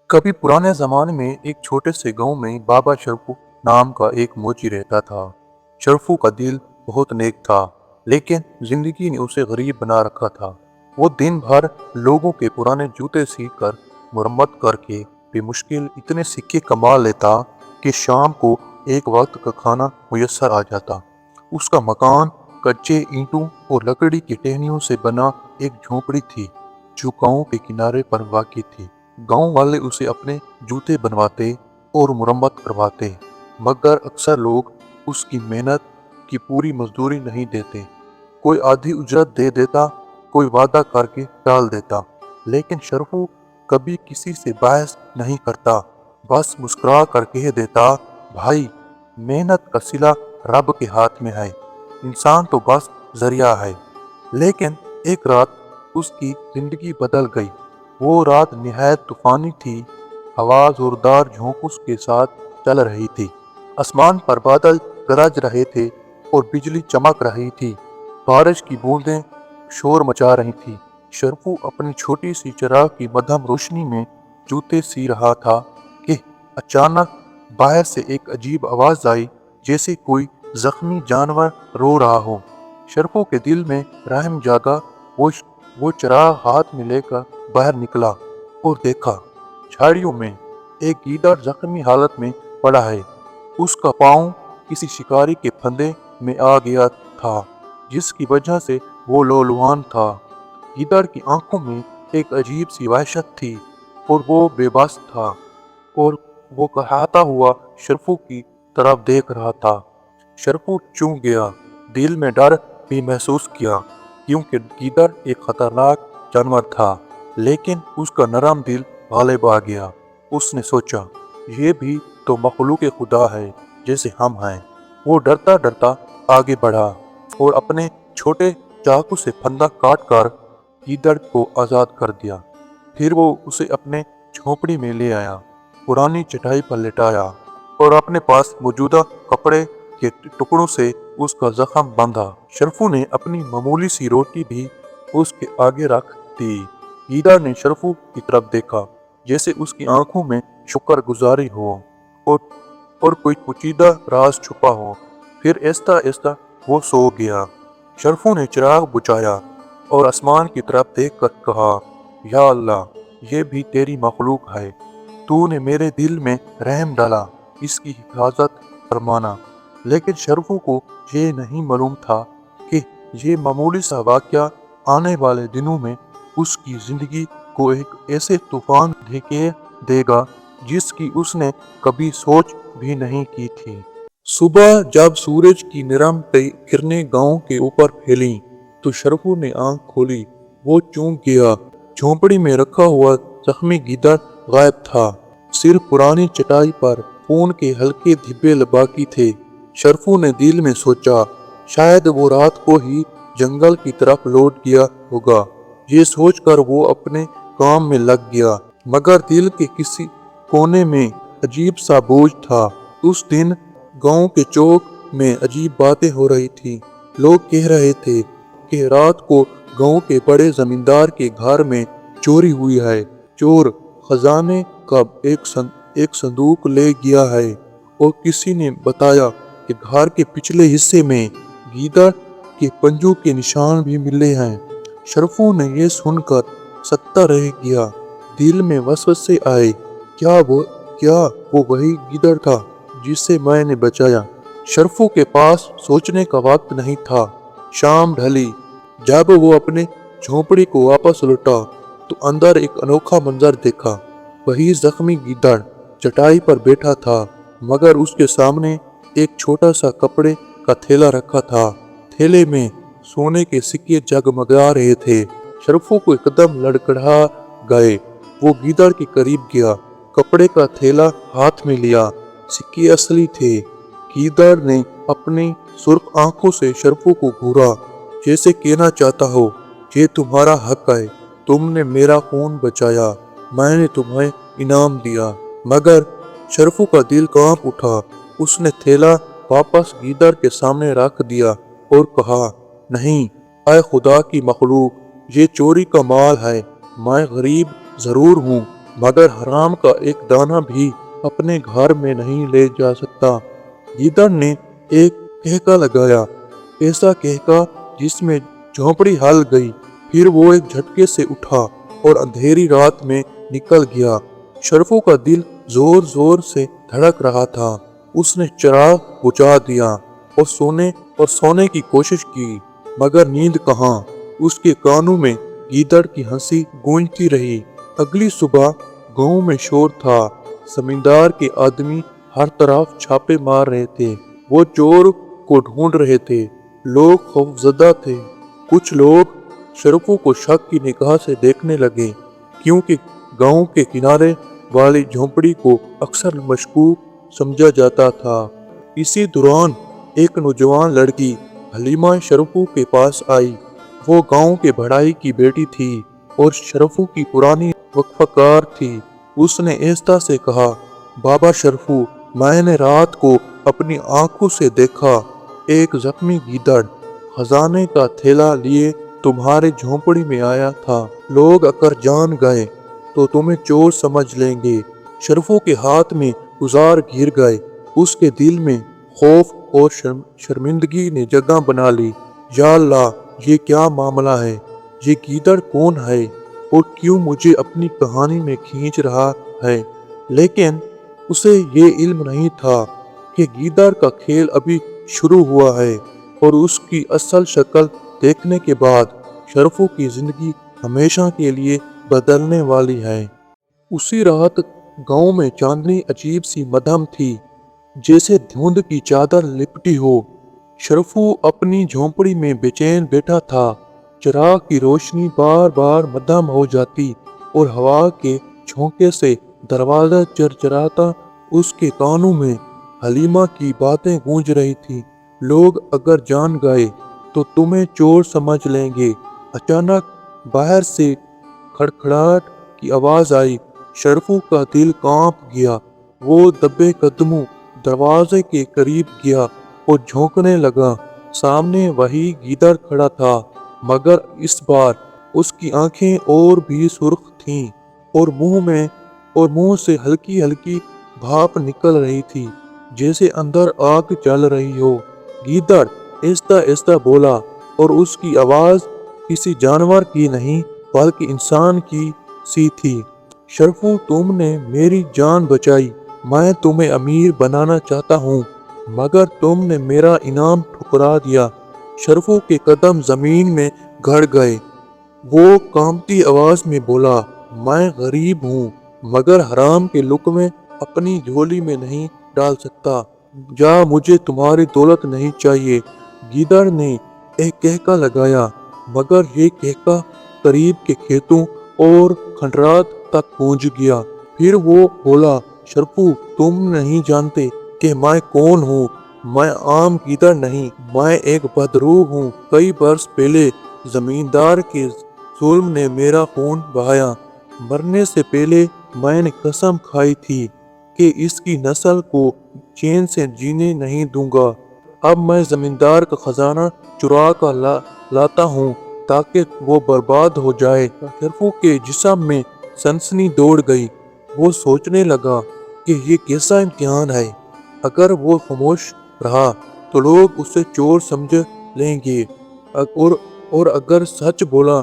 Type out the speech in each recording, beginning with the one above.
कभी पुराने ज़माने में एक छोटे से गांव में बाबा शरफू नाम का एक मोची रहता था। शरफू का दिल बहुत नेक था, लेकिन जिंदगी ने उसे गरीब बना रखा था। वो दिन भर लोगों के पुराने जूते सी कर मुरम्मत करके बेमुश्किल इतने सिक्के कमा लेता कि शाम को एक वक्त का खाना मुयस्सर आ जाता। उसका मकान कच्चे ईंटों और लकड़ी की टहनियों से बना एक झोपड़ी थी, जो गांव के किनारे पर वाक़ई थी। गांव वाले उसे अपने जूते बनवाते और मुरम्मत करवाते, मगर अक्सर लोग उसकी मेहनत की पूरी मजदूरी नहीं देते। कोई आधी उजरत दे देता, कोई वादा करके टाल देता, लेकिन शरफू कभी किसी से बहस नहीं करता। बस मुस्कुरा कर कह देता, भाई, मेहनत का सिला रब के हाथ में है, इंसान तो बस जरिया है। लेकिन एक रात उसकी जिंदगी बदल गई। वो रात निहायत तूफानी थी। हवा जोरदार झोंकों के साथ चल रही थी। आसमान पर बादल गरज रहे थे और बिजली चमक रही थी। बारिश की बूंदें शोर मचा रही थी। शरफू अपनी छोटी सी चिराग की मध्यम रोशनी में जूते सी रहा था कि अचानक बाहर से एक अजीब आवाज आई, जैसे कोई जख्मी जानवर रो रहा हो। शरफू के दिल में रहम जागा। वो चिराग हाथ में लेकर बाहर निकला और देखा, झाड़ियों में एक गीदड़ जख्मी हालत में पड़ा है। उसका पांव किसी शिकारी के फंदे में आ गया था, जिसकी वजह से वो लोलुहान था। गीदड़ की आंखों में एक अजीब सी वहशत थी और वो बेबस था, और वो कहता हुआ शरफू की तरफ देख रहा था। शरफू चूक गया, दिल में डर भी महसूस किया, क्योंकि गीदड़ एक खतरनाक जानवर था। लेकिन उसका नरम दिल गालिब आ गया। उसने सोचा, ये भी तो मखलूक खुदा है, जैसे हम हैं। वो डरता डरता आगे बढ़ा और अपने छोटे चाकू से फंदा काट कर गीदड़ को आज़ाद कर दिया। फिर वो उसे अपने झोपड़ी में ले आया, पुरानी चटाई पर लेटाया और अपने पास मौजूदा कपड़े के टुकड़ों से उसका जख्म बांधा। शरफू ने अपनी मामूली सी रोटी भी उसके आगे रख दी। गीदड़ ने शरफू की तरफ देखा, जैसे उसकी आंखों में शुक्रगुजारी हो और और कोई पोशीदा राज छुपा हो। फिर आहिस्ता आहिस्ता वो सो गया। शरफू ने चिराग बुझाया और आसमान की तरफ देखकर कहा, या अल्लाह, ये भी तेरी मखलूक है। तूने मेरे दिल में रहम डाला, इसकी हिफाजत फरमाना। लेकिन शरफू को ये नहीं मालूम था कि ये मामूली सा वाक़या आने वाले दिनों में उसकी जिंदगी को एक ऐसे तूफान ढकेल देगा जिसकी उसने कभी सोच भी नहीं की थी। सुबह जब सूरज की नरम किरणें गांव के ऊपर फैली, तो शरफू ने आंख खोली। वो चूक गया। झोंपड़ी में रखा हुआ जख्मी गीदड़ गायब था। सिर्फ पुरानी चटाई पर खून के हल्के धब्बे बाकी थे। शरफू ने दिल में सोचा, शायद वो रात को ही जंगल की तरफ लौट गया होगा। ये सोचकर वो अपने काम में लग गया, मगर दिल के किसी कोने में अजीब सा बोझ था। उस दिन गांव के चौक में अजीब बातें हो रही थी। लोग कह रहे थे कि रात को गांव के बड़े जमींदार के घर में चोरी हुई है। चोर खजाने का एक संदूक ले गया है, और किसी ने बताया कि घर के पिछले हिस्से में गीदड़ के पंजों के निशान भी मिले हैं। शरफू ने यह सुनकर सत्ता रह गया। दिल में वसवसे आए, क्या वो वही गीदड़ था जिसे मैंने बचाया? शरफू के पास सोचने का वक्त नहीं था। शाम ढली। जब वो अपने झोपड़ी को वापस लौटा, तो अंदर एक अनोखा मंजर देखा। वही जख्मी गीदड़ चटाई पर बैठा था, मगर उसके सामने एक छोटा सा कपड़े का थैला रखा था। थैले में सोने के सिक्के जगमगा रहे थे। शरफू को एकदम लड़खड़ा गए। वो गीदड़ के करीब गया, कपड़े का थैला हाथ में लिया। सिक्के असली थे। गीदड़ ने अपनी सुर्ख आंखों से शरफू को घूरा, जैसे कहना चाहता हो, ये तुम्हारा हक है, तुमने मेरा खून बचाया, मैंने तुम्हें इनाम दिया। मगर शरफू का दिल कांप उठा। उसने थैला वापस गीदड़ के सामने रख दिया और कहा, नहीं, ऐ खुदा की मखलूक, ये चोरी का माल है। मैं गरीब जरूर हूँ, मगर हराम का एक दाना भी अपने घर में नहीं ले जा सकता। गीदड़ ने एक कहका लगाया, ऐसा कहका जिसमें झोंपड़ी हिल गई। फिर वो एक झटके से उठा और अंधेरी रात में निकल गया। शरफू का दिल जोर जोर से धड़क रहा था। उसने चिराग बुझा दिया और सोने की कोशिश की, मगर नींद कहाँ। उसके कानों में गीदड़ की हंसी गूंजती रही। अगली सुबह गांव में शोर था। जमींदार के आदमी हर तरफ छापे मार रहे थे। वो चोर को ढूंढ रहे थे। लोग खौफजदा थे। कुछ लोग शरफू को शक की निगाह से देखने लगे, क्योंकि गांव के किनारे वाली झोंपड़ी को अक्सर मशकूक समझा जाता था। इसी दौरान एक नौजवान लड़की हलीमा शरफू के पास आई। वो गांव के बढ़ाई की बेटी थी और शरफू की पुरानी वक्फकार थी। उसने ऐस्ता से कहा, बाबा शरफू, मैंने रात को अपनी आंखों से देखा, एक जख्मी गीदड़ खजाने का थैला लिए तुम्हारे झोंपड़ी में आया था। लोग अगर जान गए तो तुम्हें चोर समझ लेंगे। शरफू के हाथ में गुजार घिर गए। उसके दिल में खौफ और शर्मिंदगी ने जगह बना ली। या अल्लाह, ये क्या मामला है? ये गीदड़ कौन है और क्यों मुझे अपनी कहानी में खींच रहा है? लेकिन उसे ये इल्म नहीं था कि गीदड़ का खेल अभी शुरू हुआ है और उसकी असल शक्ल देखने के बाद शरफू की जिंदगी हमेशा के लिए बदलने वाली है। उसी रात गांव में चांदनी अजीब सी मद्धम थी, जैसे धुंध की चादर लिपटी हो। शरफू अपनी झोंपड़ी में बेचैन बैठा था। चिराग की रोशनी बार बार मद्धम हो जाती और हवा के झोंके से दरवाजा चरचराता। उसके कानों में हलीमा की बातें गूंज रही थी। लोग अगर जान गए तो तुम्हें चोर समझ लेंगे। अचानक बाहर से खड़खड़ाहट की आवाज आई। शरफू का दिल कांप गया। वो दबे कदमों दरवाजे के करीब गया और झोंकने लगा। सामने वही गीदड़ खड़ा था, मगर इस बार उसकी आंखें और भी सुर्ख थीं और मुंह से हल्की हल्की भाप निकल रही थी, जैसे अंदर आग जल रही हो। गीदड़ ऐसा ऐसा बोला और उसकी आवाज किसी जानवर की नहीं बल्कि इंसान की सी थी। शरफू, तुमने मेरी जान बचाई। मैं तुम्हें अमीर बनाना चाहता हूँ, मगर तुमने मेरा इनाम ठुकरा दिया। शरफू के कदम जमीन में गड़ गए। वो कांपती आवाज में बोला, मैं गरीब हूँ, मगर हराम के लुक़्मे अपनी झोली में नहीं डाल सकता। जा, मुझे तुम्हारी दौलत नहीं चाहिए। गीदड़ ने एक कहका लगाया, मगर ये कहका करीब के खेतों और खंडरात तक पहुंच गया। फिर वो बोला, शरफू, तुम नहीं जानते कि मैं कौन हूँ। मैं आम गीदड़ नहीं, मैं एक बदरूह हूँ। कई बरस पहले जमींदार के जुल्म ने मेरा खून बहाया। मरने से पहले मैंने कसम खाई थी कि इसकी नस्ल को चैन से जीने नहीं दूंगा। अब मैं जमींदार का खजाना चुरा कर लाता हूँ ताकि वो बर्बाद हो जाए। शरफू के जिस्म में सनसनी दौड़ गई। वो सोचने लगा कि ये कैसा इम्तिहान है। अगर वो खामोश रहा तो लोग उसे चोर समझ लेंगे, और अगर सच बोला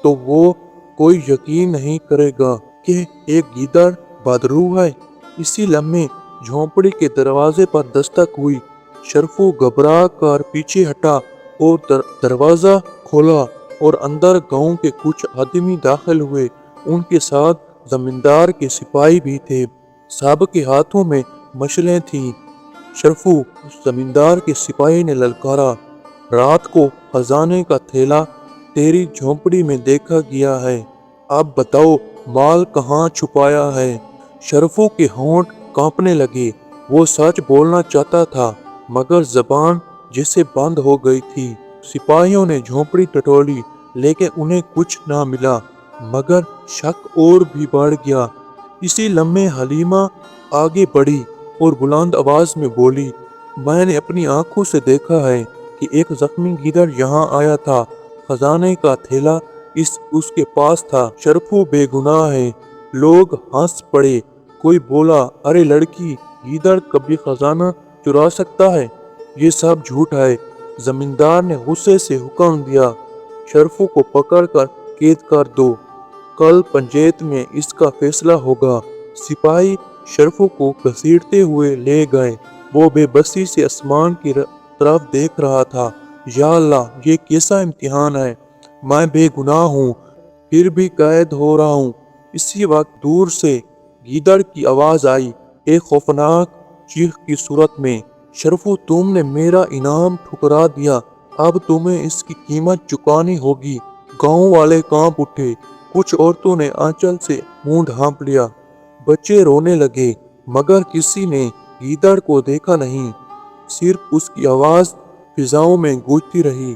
तो वो कोई यकीन नहीं करेगा कि एक गीदड़ बदरूह है। इसी लम्हे झोंपड़ी के दरवाजे पर दस्तक हुई। शरफू घबरा कर पीछे हटा और दरवाजा खोला और अंदर गांव के कुछ आदमी दाखिल हुए। उनके साथ जमींदार के सिपाही भी थे। सबके हाथों में मशलें थीं। शरफू, जमींदार के सिपाही ने ललकारा, रात को खजाने का थैला तेरी झोंपड़ी में देखा गया है। अब बताओ माल कहाँ छुपाया है। शरफू के होंठ कांपने लगे। वो सच बोलना चाहता था, मगर जबान जैसे बंद हो गई थी। सिपाहियों ने झोंपड़ी टटोली, लेकिन उन्हें कुछ ना मिला, मगर शक और भी बढ़ गया। इसी लम्हे हलीमा आगे बढ़ी और बुलंद आवाज में बोली, मैंने अपनी आंखों से देखा है कि एक जख्मी गीदड़ यहाँ आया था। खजाने का थैला उसके पास था। शरफू बेगुनाह है, लोग हंस पड़े। कोई बोला, अरे लड़की, गीदड़ कभी खजाना चुरा सकता है? ये सब झूठ है। जमींदार ने गुस्से से हुक्म दिया, शरफू को पकड़कर कैद कर दो। कल पंचायत में इसका फैसला होगा। सिपाही शरफू को घसीटते हुए ले गए। वो बेबसी से आसमान की तरफ देख रहा था। या अल्लाह, ये कैसा इम्तिहान है। मैं बेगुनाह हूँ, फिर भी कैद हो रहा हूँ। इसी वक्त दूर से गीदड़ की आवाज आई, एक खौफनाक चीख की सूरत में, शरफू, तुमने मेरा इनाम ठुकरा दिया, अब तुम्हें इसकी कीमत चुकानी होगी। गांव वाले कांप उठे। कुछ औरतों ने आंचल से मुंह ढांप लिया। बच्चे रोने लगे, मगर किसी ने गीदड़ को देखा नहीं। सिर्फ उसकी आवाज फिजाओं में गूंजती रही।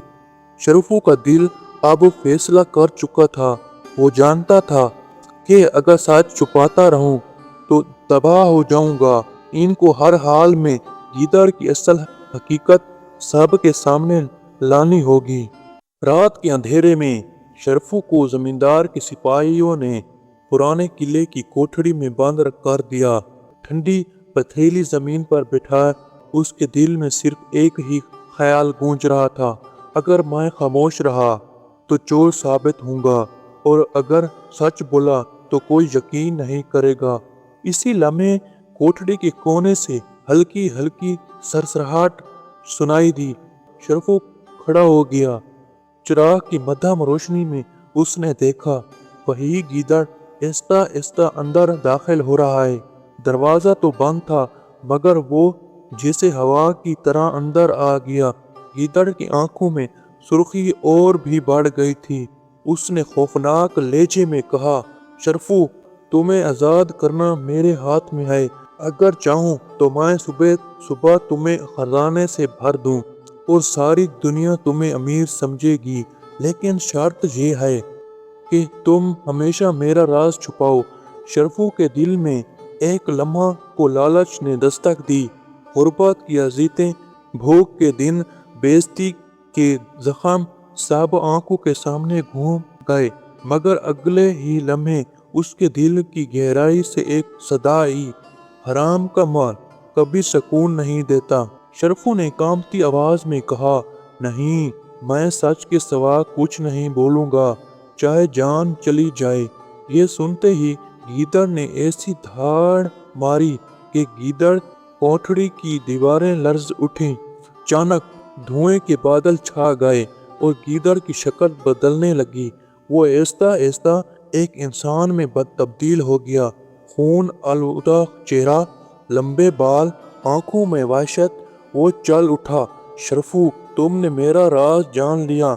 शरफू का दिल अब फैसला कर चुका था। वो जानता था कि अगर सच छुपाता रहूं तो तबाह हो जाऊंगा। इनको हर हाल में गीदड़ की असल हकीकत सबके सामने लानी होगी। रात के अंधेरे में शरफू को जमींदार के सिपाहियों ने पुराने किले की कोठरी में बंद कर दिया। ठंडी पथरीली जमीन पर बैठा उसके दिल में सिर्फ एक ही ख्याल गूंज रहा था, अगर मैं खामोश रहा तो चोर साबित होऊंगा, और अगर सच बोला तो कोई यकीन नहीं करेगा। इसी लम्हे कोठरी के कोने से हल्की हल्की सरसराहट सुनाई दी। शरफू खड़ा हो गया। चिराग की मध्यम रोशनी में उसने देखा, वही गीदड़ आहिस्ता आहिस्ता अंदर दाखिल हो रहा है। दरवाजा तो बंद था, मगर वो जैसे हवा की तरह अंदर आ गया। गीदड़ की आंखों में सुर्खी और भी बढ़ गई थी। उसने खौफनाक लहजे में कहा, शरफू, तुम्हें आजाद करना मेरे हाथ में है। अगर चाहूं तो मैं सुबह सुबह तुम्हें खजाने से भर दूं और सारी दुनिया तुम्हें अमीर समझेगी, लेकिन शर्त ये है कि तुम हमेशा मेरा राज छुपाओ। शरफू के दिल में एक लम्हा को लालच ने दस्तक दी। गुर्बत की अजीतें, भूख के दिन, बेइज्जती के जख्म सब आंखों के सामने घूम गए, मगर अगले ही लम्हे उसके दिल की गहराई से एक सदा आई, हराम का माल कभी सुकून नहीं देता। शरफू ने कांपती आवाज में कहा, नहीं, मैं सच के सिवा कुछ नहीं बोलूंगा, चाहे जान चली जाए। ये सुनते ही गीदड़ ने ऐसी धाड़ मारी कि गीदड़ कोठड़ी की दीवारें लर्ज उठी। अचानक धुएं के बादल छा गए और गीदड़ की शक्ल बदलने लगी। वो आहिस्ता आहिस्ता एक इंसान में तब्दील हो गया। खून आलूदा चेहरा, लंबे बाल, आंखों में वहशत। वो चल उठा, शरफू, तुमने मेरा राज जान लिया।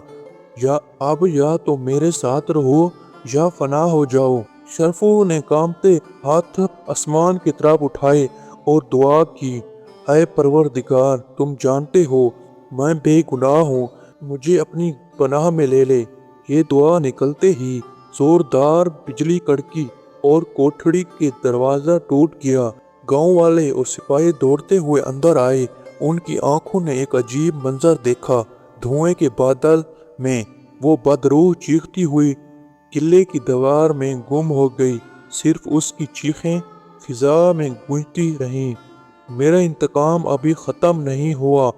या तो मेरे साथ रहो या फना हो जाओ। शरफू ने कांपते हाथ आसमान की तरफ उठाए और दुआ की, ऐ परवरदिगार, तुम जानते हो मैं बेगुनाह हूँ, मुझे अपनी पनाह में ले ले। ये दुआ निकलते ही जोरदार बिजली कड़की और कोठड़ी के दरवाजा टूट गया। गांव वाले और सिपाही दौड़ते हुए अंदर आए। उनकी आंखों ने एक अजीब मंजर देखा। धुएं के बादल में वो बदरूह चीखती हुई किले की दीवार में गुम हो गई। सिर्फ उसकी चीखें फिजा में गूंजती रहीं। मेरा इंतकाम अभी खत्म नहीं हुआ।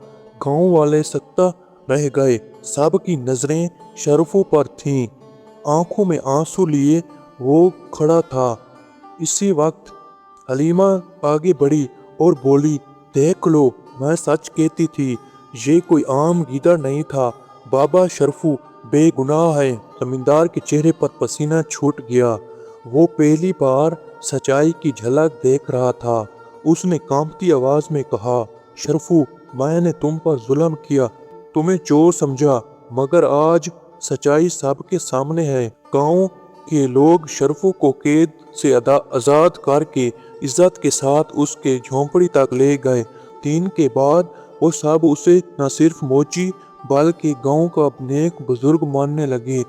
गांव वाले सकता रह गए। सबकी नजरें शरफू पर थीं। आंखों में आंसू लिए वो खड़ा था। इसी वक्त हलीमा आगे बढ़ी और बोली, देख लो, मैं सच कहती थी, ये कोई आम गीदड़ नहीं था। बाबा शरफू बेगुनाह है। जमींदार के चेहरे पर पसीना छूट गया। वो पहली बार सच्चाई की झलक देख रहा था। उसने कांपती आवाज में कहा, शरफू, मैंने तुम पर जुल्म किया, तुम्हें चोर समझा, मगर आज सच्चाई सबके सामने है। गांव के लोग शरफू को कैद से आजाद करके इज्जत के साथ उसके झोंपड़ी तक ले गए। दिन के बाद वो सब उसे न सिर्फ मोची बल्कि गांव का नेक बुजुर्ग मानने लगे।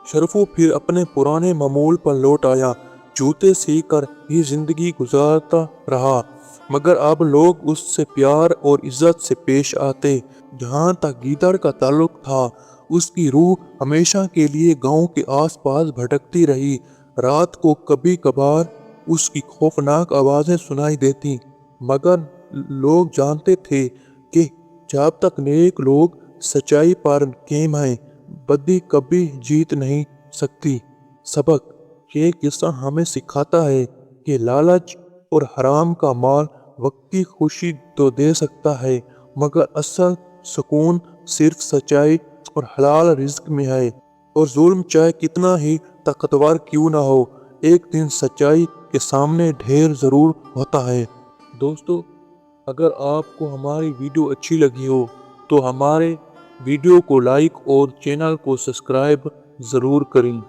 शरफू फिर अपने पुराने मामूल पर लौट आया। जूते सीकर ही जिंदगी गुजारता रहा, मगर अब लोग उससे प्यार और इज्जत से पेश आते। जहाँ तक गीदड़ का ताल्लुक था, उसकी रूह हमेशा के लिए गांव के आसपास भटकती रही। रात को कभी कभार उसकी खौफनाक आवाजें सुनाई देती, मगर लोग जानते थे कि जब तक नेक लोग सच्चाई पर कायम हैं, बदी कभी जीत नहीं सकती। सबक: ये किस्सा हमें सिखाता है कि लालच और हराम का माल वक्ती खुशी तो दे सकता है, मगर असल सुकून सिर्फ सच्चाई और हलाल रिज्क में है। और जुल्म चाहे कितना ही ताकतवर क्यों ना हो, एक दिन सच्चाई के सामने ढेर जरूर होता है। दोस्तों, अगर आपको हमारी वीडियो अच्छी लगी हो तो हमारे वीडियो को लाइक और चैनल को सब्सक्राइब ज़रूर करें।